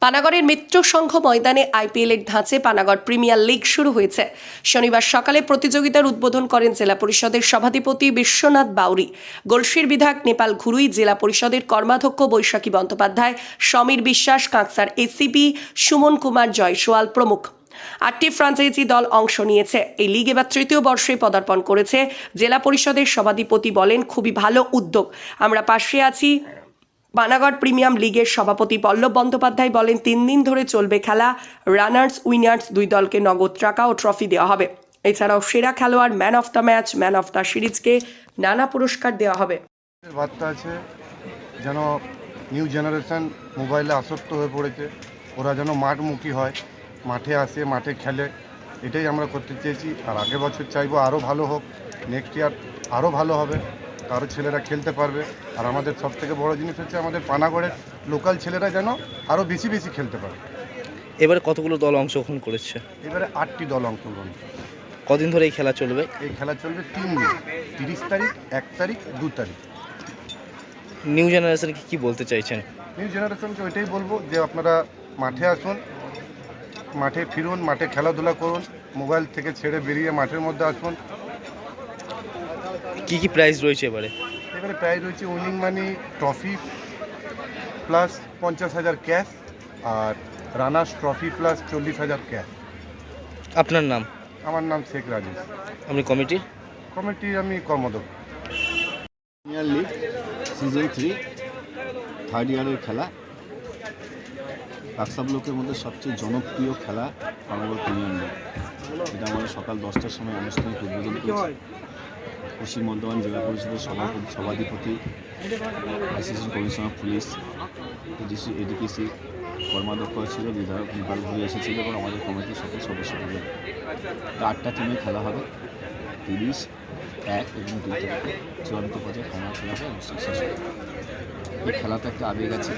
পানাগড়ের মিত্র সংঘ ময়দানে আইপিএলের ধাঁচে Panagarh premier league শুরু হয়েছে। শনিবার সকালে প্রতিযোগিতার উদ্বোধন করেন জেলা পরিষদের সভাধিপতি বিশ্বনাথ বাউরি, গলসির বিধায়ক নেপাল ঘুরুই, জেলা পরিষদের কর্মাধ্যক্ষ বৈশাখী বন্দ্যোপাধ্যায়, সমীর বিশ্বাস, কাঁকসার এসিপি সুমন কুমার জয়সওয়াল প্রমুখ। 8টি ফ্রাঞ্চাইজি দল অংশ নিয়েছে। এই লিগ এবার তৃতীয় বর্ষে পদার্পণ করেছে। জেলা পরিষদের সভাধিপতি বলেন, খুবই ভালো উদ্যোগ, আমরা পাশে আছি। পানাগড় প্রিমিয়াম লিগের সভাপতি পল্লব বন্দ্যোপাধ্যায় বলেন, 3 দিন ধরে চলবে খেলা। রানার্স উইনার্স 2 দলকে নগদ টাকা ও ট্রফি দেওয়া হবে। এছাড়াও সেরা খেলোয়াড়, man of the match, man of the সিরিজকে নানা পুরস্কার দেওয়া হবে। বার্তা আছে যেন নিউ জেনারেশন মোবাইলে আসক্ত হয়ে পড়েছে, ওরা যেন মাঠমুখী হয়, মাঠে আসে, মাঠে খেলে, এটাই আমরা করতে চেয়েছি। আর আগের বছর চাইবো আরও ভালো হোক, নেক্সট ইয়ার আরও ভালো হবে, আরও ছেলেরা খেলতে পারবে। আর আমাদের সবথেকে বড় জিনিস হচ্ছে আমাদের পানাগড়ের লোকাল ছেলেরা যেন আরও বেশি বেশি খেলতে পারে। এবারে কতগুলো দল অংশগ্রহণ করেছে? এবারে 8টি দল অংশগ্রহণ। কদিন ধরে এই খেলা চলবে? এই খেলা চলবে 3 দিন, 30 তারিখ, 1 তারিখ, 2 তারিখ। নিউ জেনারেশনকে কি বলতে চাইছেন? নিউ জেনারেশনকে ওইটাই বলবো যে আপনারা মাঠে আসুন, মাঠে ফিরুন, মাঠে খেলাধুলা করুন, মোবাইল থেকে ছেড়ে বেরিয়ে মাঠের মধ্যে আসুন। কি কি প্রাইজ রয়েছে এবারে? এবারে প্রাইজ রয়েছে উইনিং মানি, ট্রফি প্লাস 50,000 ক্যাশ, আর রানার্স ট্রফি প্লাস 40,000 ক্যাশ। আপনার নাম? আমার নাম শেখ রাজেশ, আপনি কমিটির? আমি কর্মদক্ষ। প্রিমিয়ার লিগ সিজন 3 থার্ড ইয়ারের খেলা। কাকসা ব্লকের মধ্যে সবচেয়ে জনপ্রিয় খেলা পানাগড় প্রিমিয়ার লিগ। এটা আমাদের সকাল 10টার সময় আনুষ্ঠানিক উদ্বোধন করেছে পশ্চিম বর্ধমান জেলা পরিষদের সভাধিপতি, অ্যাসিস্ট্যান্ট কমিশনার পুলিশ, এডিপিসি কর্মাধ্যক্ষ ছিল, বিধায়ক নেপাল ঘুরে এসেছিল এবং আমাদের কমিটির সকল সদস্যদের। 8টা টিমে খেলা হবে। 30, 1 এবং 2 তারিখে চূড়ান্ত পর্যায়ে ফাইনাল খেলা হবে এবং শেষ হবে। এই খেলাতে একটা আবেগ আছে।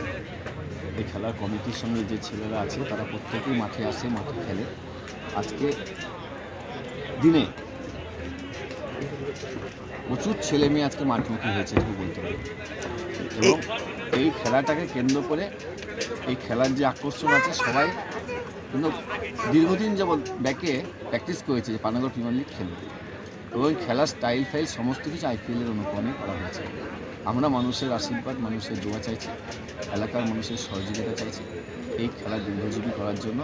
এই খেলার কমিটির সঙ্গে যে ছেলেরা আছে তারা প্রত্যেকেই মাঠে আসে, মাঠে খেলে। আজকে দিনে প্রচুর ছেলে মেয়ে আজকে মাঠমুখী হয়েছে এটুকু বলতে পারি। এবং এই খেলাটাকে কেন্দ্র করে এই খেলার যে আকর্ষণ আছে, সবাই কিন্তু দীর্ঘদিন যাবৎ ব্যাকে প্র্যাকটিস করেছে যে পানাগড় প্রিমিয়ার লিগ খেলবে, এবং খেলার স্টাইল ফাইল সমস্ত কিছু আইপিএলের অনুকরণে করা হয়েছে। আমরা মানুষের আশীর্বাদ, মানুষের দোয়া চাইছি, এলাকার মানুষের সহযোগিতা চাইছি এই খেলা দীর্ঘজীবী করার জন্য।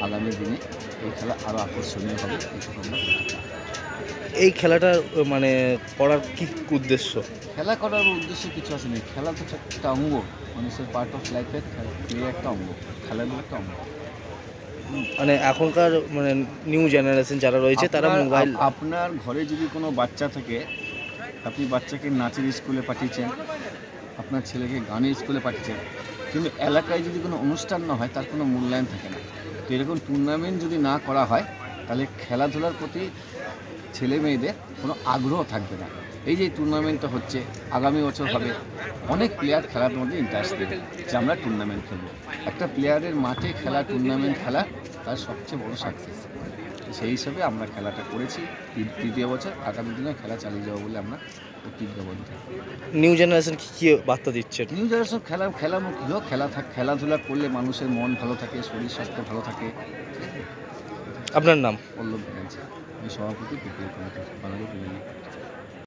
আগামী দিনে এই খেলা আরও আকর্ষণীয় হবে, এটুকু আমরা বলতে চাই। এই খেলাটার মানে করার কি উদ্দেশ্য? খেলা করার উদ্দেশ্য কিছু আসেনি। খেলা তো একটা অঙ্গ, মানুষের পার্ট অফ লাইফের খেলা একটা অঙ্গ, খেলাধুলা একটা অঙ্গ। মানে এখনকার মানে নিউ জেনারেশন যারা রয়েছে তারা মোবাইল। আপনার ঘরে যদি কোনো বাচ্চা থাকে, আপনি বাচ্চাকে নাচের স্কুলে পাঠিয়েছেন, আপনার ছেলেকে গানের স্কুলে পাঠিয়েছেন, কিন্তু এলাকায় যদি কোনো অনুষ্ঠান না হয় তার কোনো মূল্যায়ন থাকে না। তো এরকম টুর্নামেন্ট যদি না করা হয় তাহলে খেলাধুলার প্রতি ছেলে মেয়েদের কোনো আগ্রহ থাকবে না। এই যে টুর্নামেন্টটা হচ্ছে, আগামী বছর হবে, অনেক প্লেয়ার খেলার মধ্যে ইন্টারেস্ট দেবে যে আমরা টুর্নামেন্ট খেলবো। একটা প্লেয়ারের মাঠে খেলা, টুর্নামেন্ট খেলা তার সবচেয়ে বড় সাকসেস। সেই হিসাবে আমরা খেলাটা করেছি তৃতীয় বছর। আগামী দিনে খেলা চালিয়ে যাবো বলে আমরা প্রতিজ্ঞাবদ্ধ। নিউ জেনারেশন কি বার্তা দিচ্ছে? নিউ জেনারেশন খেলামুখী হোক, খেলাধুলা করলে মানুষের মন ভালো থাকে, শরীর স্বাস্থ্য ভালো থাকে। আপনার নাম? পল্লব ব্যানার্জি, আমি সভাপতি premier committee, Panagarh premier league.